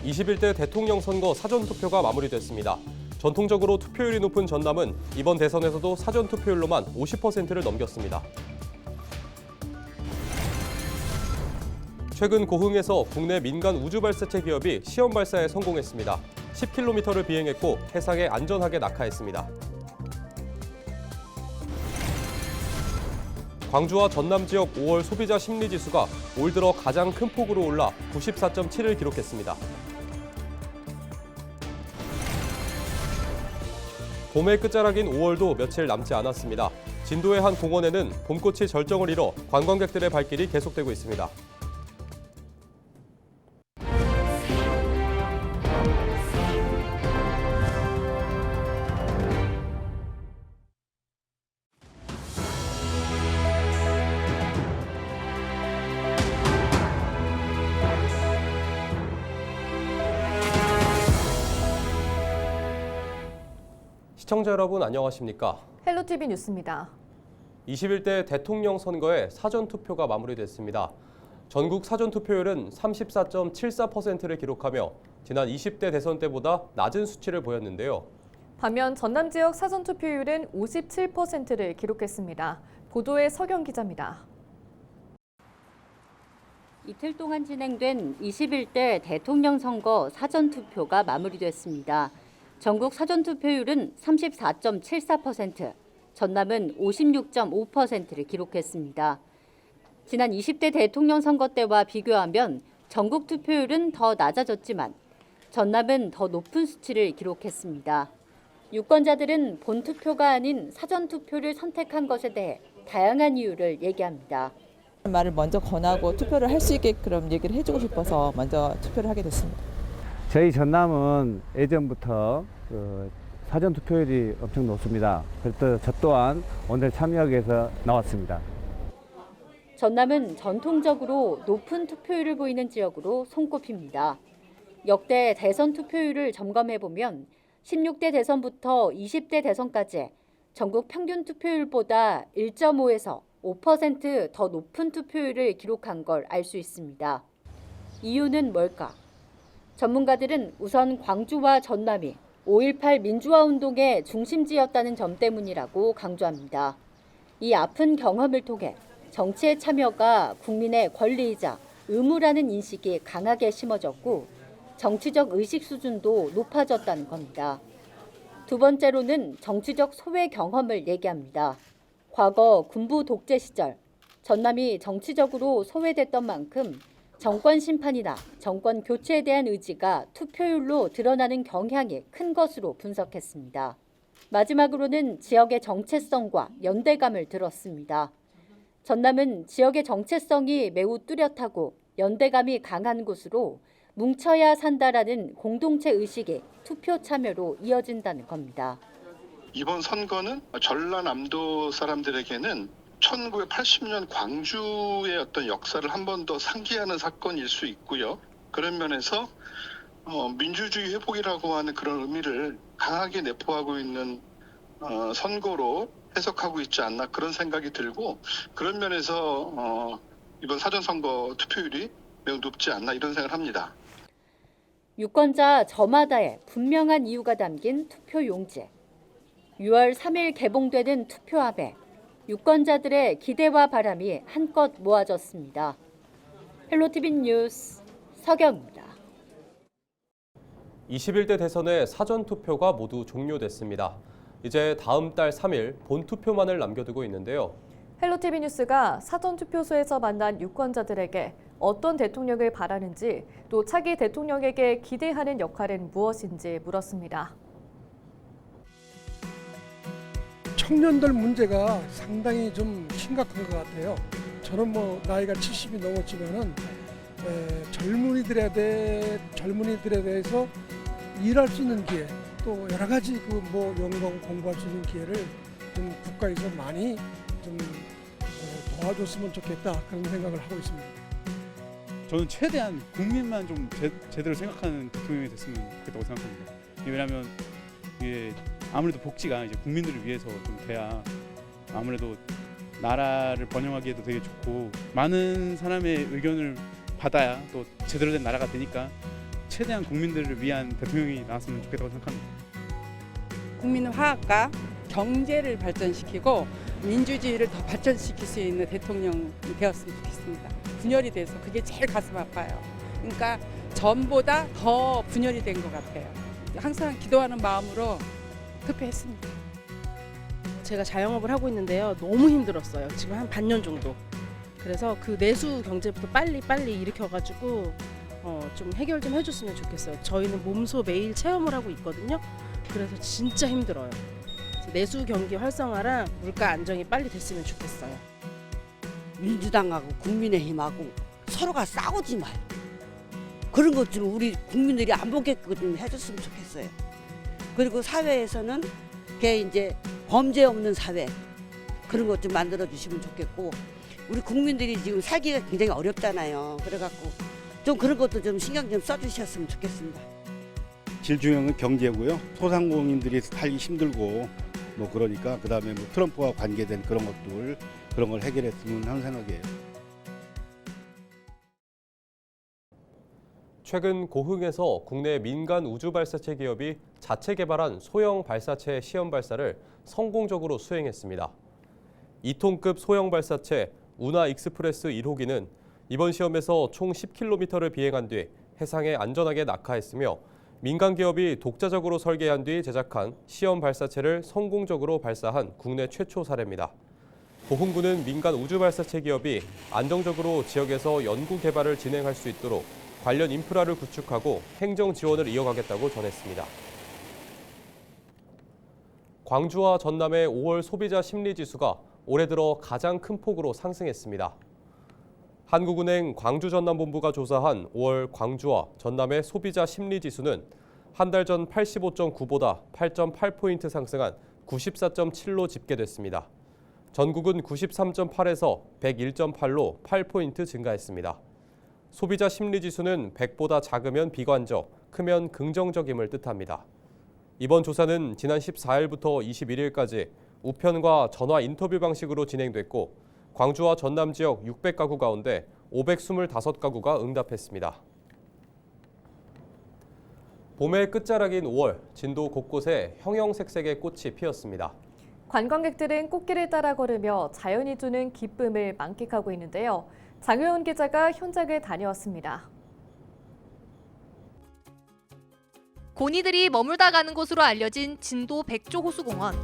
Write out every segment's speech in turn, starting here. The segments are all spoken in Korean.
21대 대통령 선거 사전투표가 마무리됐습니다. 전통적으로 투표율이 높은 전남은 이번 대선에서도 사전투표율로만 50%를 넘겼습니다. 최근 고흥에서 국내 민간 우주발사체 기업이 시험 발사에 성공했습니다. 10km를 비행했고 해상에 안전하게 낙하했습니다. 광주와 전남 지역 5월 소비자 심리지수가 올 들어 가장 큰 폭으로 올라 94.7을 기록했습니다. 봄의 끝자락인 5월도 며칠 남지 않았습니다. 진도의 한 공원에는 봄꽃이 절정을 이뤄 관광객들의 발길이 계속되고 있습니다. 시청자 여러분 안녕하십니까? 헬로티비 뉴스입니다. 21대 대통령 선거에 사전투표가 마무리됐습니다. 전국 사전투표율은 34.74%를 기록하며 지난 20대 대선 때보다 낮은 수치를 보였는데요. 반면 전남 지역 사전투표율은 57%를 기록했습니다. 보도에 서경 기자입니다. 이틀 동안 진행된 21대 대통령 선거 사전투표가 마무리됐습니다. 전국 사전투표율은 34.74%, 전남은 56.5%를 기록했습니다. 지난 20대 대통령 선거 때와 비교하면 전국 투표율은 더 낮아졌지만 전남은 더 높은 수치를 기록했습니다. 유권자들은 본투표가 아닌 사전투표를 선택한 것에 대해 다양한 이유를 얘기합니다. 말을 먼저 권하고 투표를 할 수 있게끔 얘기를 해주고 싶어서 먼저 투표를 하게 됐습니다. 저희 전남은 예전부터 사전 투표율이 엄청 높습니다. 그래서 저 또한 오늘 참여하기 위해서 나왔습니다. 전남은 전통적으로 높은 투표율을 보이는 지역으로 손꼽힙니다. 역대 대선 투표율을 점검해보면 16대 대선부터 20대 대선까지 전국 평균 투표율보다 1.5에서 5% 더 높은 투표율을 기록한 걸 알 수 있습니다. 이유는 뭘까? 전문가들은 우선 광주와 전남이 5.18 민주화 운동의 중심지였다는 점 때문이라고 강조합니다. 이 아픈 경험을 통해 정치에 참여가 국민의 권리이자 의무라는 인식이 강하게 심어졌고 정치적 의식 수준도 높아졌다는 겁니다. 두 번째로는 정치적 소외 경험을 얘기합니다. 과거 군부 독재 시절 전남이 정치적으로 소외됐던 만큼 정권 심판이나 정권 교체에 대한 의지가 투표율로 드러나는 경향이 큰 것으로 분석했습니다. 마지막으로는 지역의 정체성과 연대감을 들었습니다. 전남은 지역의 정체성이 매우 뚜렷하고 연대감이 강한 곳으로 뭉쳐야 산다라는 공동체 의식이 투표 참여로 이어진다는 겁니다. 이번 선거는 전라남도 사람들에게는 1980년 광주의 어떤 역사를 한 번 더 상기하는 사건일 수 있고요. 그런 면에서 민주주의 회복이라고 하는 그런 의미를 강하게 내포하고 있는 선거로 해석하고 있지 않나 그런 생각이 들고 그런 면에서 이번 사전선거 투표율이 매우 높지 않나 이런 생각을 합니다. 유권자 저마다의 분명한 이유가 담긴 투표 용지. 6월 3일 개봉되는 투표함에 유권자들의 기대와 바람이 한껏 모아졌습니다. 헬로티비 뉴스 서경입니다. 21대 대선의 사전투표가 모두 종료됐습니다. 이제 다음 달 3일 본투표만을 남겨두고 있는데요. 헬로티비 뉴스가 사전투표소에서 만난 유권자들에게 어떤 대통령을 바라는지 또 차기 대통령에게 기대하는 역할은 무엇인지 물었습니다. 청년들 문제가 상당히 좀 심각한 것 같아요. 저는 나이가 70이 넘었지만은 젊은이들에 대해서 일할 수 있는 기회, 또 여러 가지 연구하고 공부할 수 있는 기회를 좀 국가에서 많이 좀 도와줬으면 좋겠다 그런 생각을 하고 있습니다. 저는 최대한 국민만 좀 제대로 생각하는 대통령이 됐으면 좋겠다고 생각합니다. 왜냐하면 이게 아무래도 복지가 이제 국민들을 위해서 좀 돼야 아무래도 나라를 번영하기에도 되게 좋고 많은 사람의 의견을 받아야 또 제대로 된 나라가 되니까 최대한 국민들을 위한 대통령이 나왔으면 좋겠다고 생각합니다. 국민 화합과 경제를 발전시키고 민주주의를 더 발전시킬 수 있는 대통령이 되었으면 좋겠습니다. 분열이 돼서 그게 제일 가슴 아파요. 그러니까 전보다 더 분열이 된 것 같아요. 항상 기도하는 마음으로 투표했습니다. 제가 자영업을 하고 있는데요. 너무 힘들었어요. 지금 한 반년 정도. 그래서 그 내수 경제부터 빨리 일으켜가지고 좀 해결 좀 해줬으면 좋겠어요. 저희는 몸소 매일 체험을 하고 있거든요. 그래서 진짜 힘들어요. 내수 경기 활성화랑 물가 안정이 빨리 됐으면 좋겠어요. 민주당하고 국민의힘하고 서로가 싸우지 마요. 그런 것 좀 우리 국민들이 안 보게끔 좀 해줬으면 좋겠어요. 그리고 사회에서는 걔 이제 범죄 없는 사회 그런 것 좀 만들어 주시면 좋겠고 우리 국민들이 지금 살기가 굉장히 어렵잖아요. 그래갖고 좀 그런 것도 좀 신경 좀 써주셨으면 좋겠습니다. 제일 중요한 건 경제고요. 소상공인들이 살기 힘들고 뭐 그러니까 그다음에 뭐 트럼프와 관계된 그런 걸 해결했으면 하는 생각이에요. 최근 고흥에서 국내 민간 우주 발사체 기업이 자체 개발한 소형 발사체 시험 발사를 성공적으로 수행했습니다. 2톤급 소형 발사체 우나 익스프레스 1호기는 이번 시험에서 총 10km를 비행한 뒤 해상에 안전하게 낙하했으며 민간 기업이 독자적으로 설계한 뒤 제작한 시험 발사체를 성공적으로 발사한 국내 최초 사례입니다. 고흥구는 민간 우주 발사체 기업이 안정적으로 지역에서 연구 개발을 진행할 수 있도록 관련 인프라를 구축하고 행정 지원을 이어가겠다고 전했습니다. 광주와 전남의 5월 소비자 심리지수가 올해 들어 가장 큰 폭으로 상승했습니다. 한국은행 광주전남본부가 조사한 5월 광주와 전남의 소비자 심리지수는 한 달 전 85.9보다 8.8포인트 상승한 94.7로 집계됐습니다. 전국은 93.8에서 101.8로 8포인트 증가했습니다. 소비자 심리지수는 100보다 작으면 비관적, 크면 긍정적임을 뜻합니다. 이번 조사는 지난 14일부터 21일까지 우편과 전화 인터뷰 방식으로 진행됐고 광주와 전남 지역 600가구 가운데 525가구가 응답했습니다. 봄의 끝자락인 5월, 진도 곳곳에 형형색색의 꽃이 피었습니다. 관광객들은 꽃길을 따라 걸으며 자연이 주는 기쁨을 만끽하고 있는데요. 장효연 기자가 현장을 다녀왔습니다. 고니들이 머물다 가는 곳으로 알려진 진도 백조호수공원.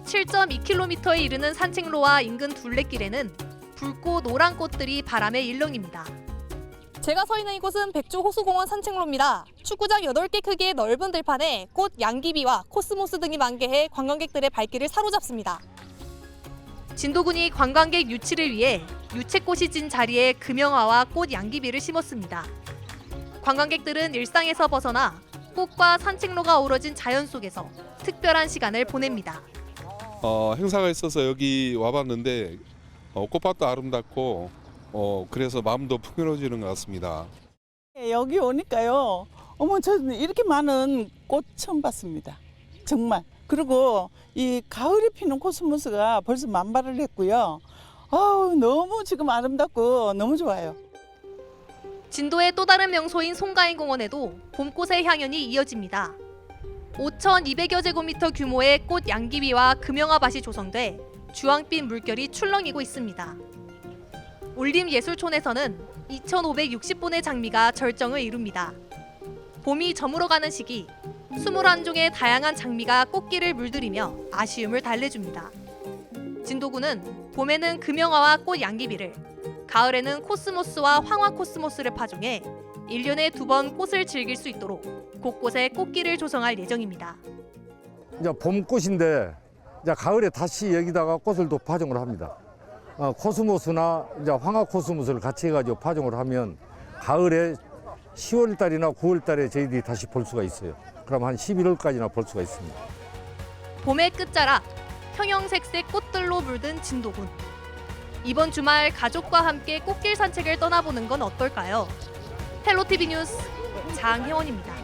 7.2km에 이르는 산책로와 인근 둘레길에는 붉고 노란 꽃들이 바람에 일렁입니다. 제가 서 있는 이곳은 백조호수공원 산책로입니다. 축구장 8개 크기의 넓은 들판에 꽃 양귀비와 코스모스 등이 만개해 관광객들의 발길을 사로잡습니다. 진도군이 관광객 유치를 위해 유채꽃이 진 자리에 금영화와 꽃 양귀비를 심었습니다. 관광객들은 일상에서 벗어나 꽃과 산책로가 어우러진 자연 속에서 특별한 시간을 보냅니다. 행사가 있어서 여기 와봤는데 꽃밭도 아름답고 그래서 마음도 풍요로워지는 것 같습니다. 여기 오니까요. 어머, 저 이렇게 많은 꽃 처음 봤습니다. 정말. 그리고 이 가을에 피는 코스모스가 벌써 만발을 했고요. 너무 지금 아름답고 너무 좋아요. 진도의 또 다른 명소인 송가인공원에도 봄꽃의 향연이 이어집니다. 5,200여 제곱미터 규모의 꽃 양귀비와 금영화밭이 조성돼 주황빛 물결이 출렁이고 있습니다. 울림예술촌에서는 2,560본의 장미가 절정을 이룹니다. 봄이 저물어가는 시기, 21종의 다양한 장미가 꽃길을 물들이며 아쉬움을 달래줍니다. 진도구는 봄에는 금영화와 꽃 양귀비를, 가을에는 코스모스와 황화 코스모스를 파종해 1년에 2번 꽃을 즐길 수 있도록 곳곳에 꽃길을 조성할 예정입니다. 이제 봄꽃인데 이제 가을에 다시 여기다가 꽃을 또 파종을 합니다. 코스모스나 이제 황화 코스모스를 같이 해가지고 파종을 하면 가을에 10월 달이나 9월 달에 저희들이 다시 볼 수가 있어요. 그럼 한 11월까지나 볼 수가 있습니다. 봄의 끝자락, 형형색색 꽃들로 물든 진도군. 이번 주말 가족과 함께 꽃길 산책을 떠나보는 건 어떨까요? 헬로티비 뉴스 장혜원입니다.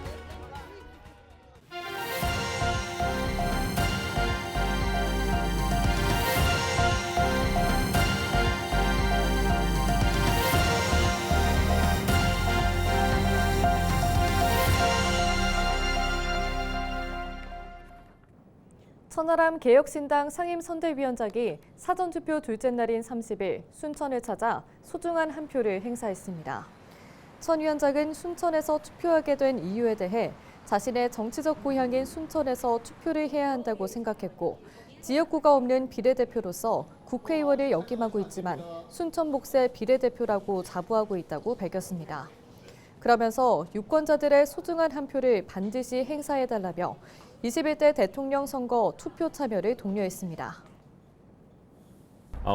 천하람 개혁신당 상임선대위원장이 사전투표 둘째 날인 30일 순천을 찾아 소중한 한 표를 행사했습니다. 천 위원장은 순천에서 투표하게 된 이유에 대해 자신의 정치적 고향인 순천에서 투표를 해야 한다고 생각했고 지역구가 없는 비례대표로서 국회의원을 역임하고 있지만 순천 몫의 비례대표라고 자부하고 있다고 밝혔습니다. 그러면서 유권자들의 소중한 한 표를 반드시 행사해달라며 21대 대통령 선거 투표 참여를 독려했습니다.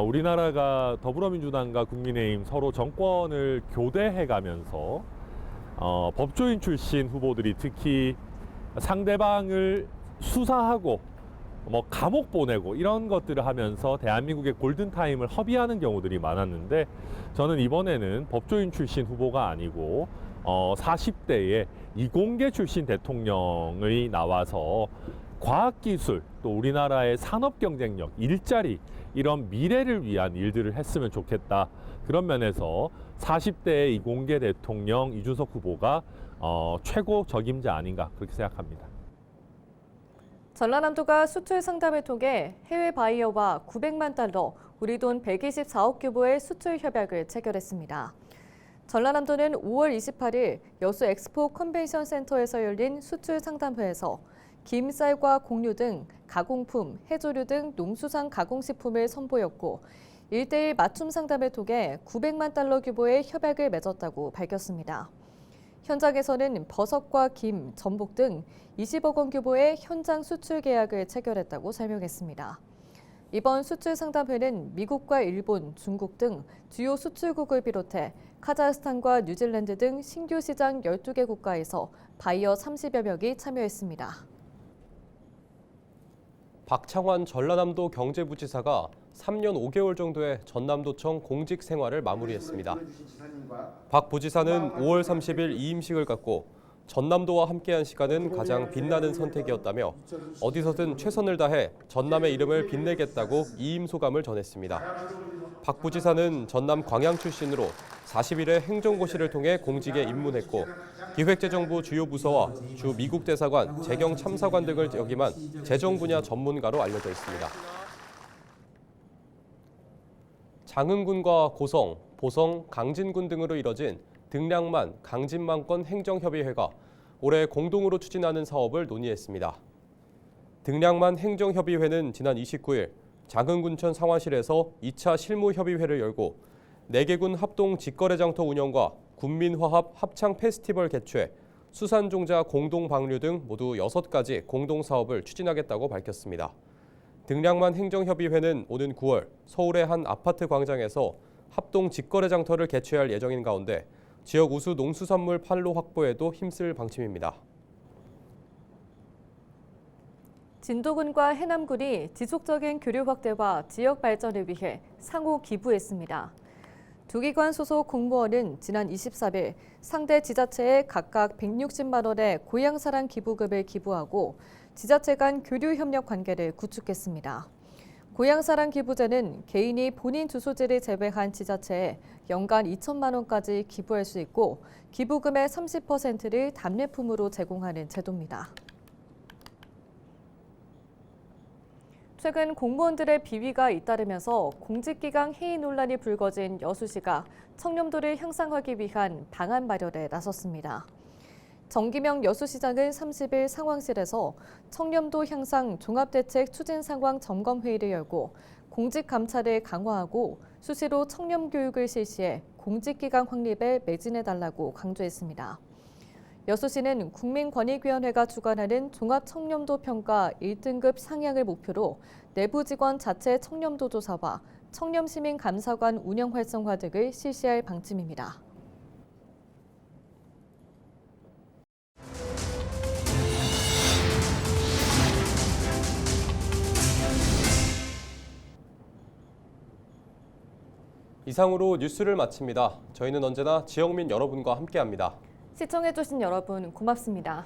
우리나라가 더불어민주당과 국민의힘 서로 정권을 교대해가면서 법조인 출신 후보들이 특히 상대방을 수사하고 감옥 보내고 이런 것들을 하면서 대한민국의 골든타임을 허비하는 경우들이 많았는데 저는 이번에는 법조인 출신 후보가 아니고 40대의 이공계 출신 대통령이 나와서 과학기술 또 우리나라의 산업 경쟁력, 일자리 이런 미래를 위한 일들을 했으면 좋겠다. 그런 면에서 40대의 이공계 대통령 이준석 후보가 최고 적임자 아닌가 그렇게 생각합니다. 전라남도가 수출 상담을 통해 해외 바이어와 900만 달러, 우리 돈 124억 규모의 수출 협약을 체결했습니다. 전라남도는 5월 28일 여수 엑스포 컨벤션 센터에서 열린 수출 상담회에서 김, 쌀과 곡류 등 가공품, 해조류 등 농수산 가공식품을 선보였고 1대1 맞춤 상담을 통해 900만 달러 규모의 협약을 맺었다고 밝혔습니다. 현장에서는 버섯과 김, 전복 등 20억 원 규모의 현장 수출 계약을 체결했다고 설명했습니다. 이번 수출 상담회는 미국과 일본, 중국 등 주요 수출국을 비롯해 카자흐스탄과 뉴질랜드 등 신규 시장 12개 국가에서 바이어 30여 명이 참여했습니다. 박창환 전라남도 경제부지사가 3년 5개월 정도의 전남도청 공직 생활을 마무리했습니다. 박 부지사는 5월 30일 이임식을 갖고 전남도와 함께한 시간은 가장 빛나는 선택이었다며 어디서든 최선을 다해 전남의 이름을 빛내겠다고 이임 소감을 전했습니다. 박 부지사는 전남 광양 출신으로 40일에 행정고시를 통해 공직에 입문했고 기획재정부 주요 부서와 주 미국 대사관, 재경 참사관 등을 역임한 재정 분야 전문가로 알려져 있습니다. 장흥군과 고성, 보성, 강진군 등으로 이뤄진 등량만 강진만권 행정협의회가 올해 공동으로 추진하는 사업을 논의했습니다. 등량만 행정협의회는 지난 29일 장흥군청 상화실에서 2차 실무협의회를 열고 4개군 합동 직거래장터 운영과 군민화합 합창 페스티벌 개최, 수산종자 공동방류 등 모두 6가지 공동사업을 추진하겠다고 밝혔습니다. 등량만 행정협의회는 오는 9월 서울의 한 아파트 광장에서 합동 직거래장터를 개최할 예정인 가운데 지역 우수 농수산물 판로 확보에도 힘쓸 방침입니다. 진도군과 해남군이 지속적인 교류 확대와 지역 발전을 위해 상호 기부했습니다. 두 기관 소속 공무원은 지난 23일 상대 지자체에 각각 160만 원의 고향사랑 기부금을 기부하고 지자체 간 교류 협력 관계를 구축했습니다. 고향사랑 기부제는 개인이 본인 주소지를 제외한 지자체에 연간 2천만 원까지 기부할 수 있고 기부금의 30%를 답례품으로 제공하는 제도입니다. 최근 공무원들의 비위가 잇따르면서 공직기강 해이 논란이 불거진 여수시가 청렴도를 향상하기 위한 방안 마련에 나섰습니다. 정기명 여수시장은 30일 상황실에서 청렴도 향상 종합대책 추진 상황 점검회의를 열고 공직 감찰을 강화하고 수시로 청렴 교육을 실시해 공직기강 확립에 매진해달라고 강조했습니다. 여수시는 국민권익위원회가 주관하는 종합청렴도 평가 1등급 상향을 목표로 내부 직원 자체 청렴도 조사와 청렴시민감사관 운영 활성화 등을 실시할 방침입니다. 이상으로 뉴스를 마칩니다. 저희는 언제나 지역민 여러분과 함께합니다. 시청해주신 여러분 고맙습니다.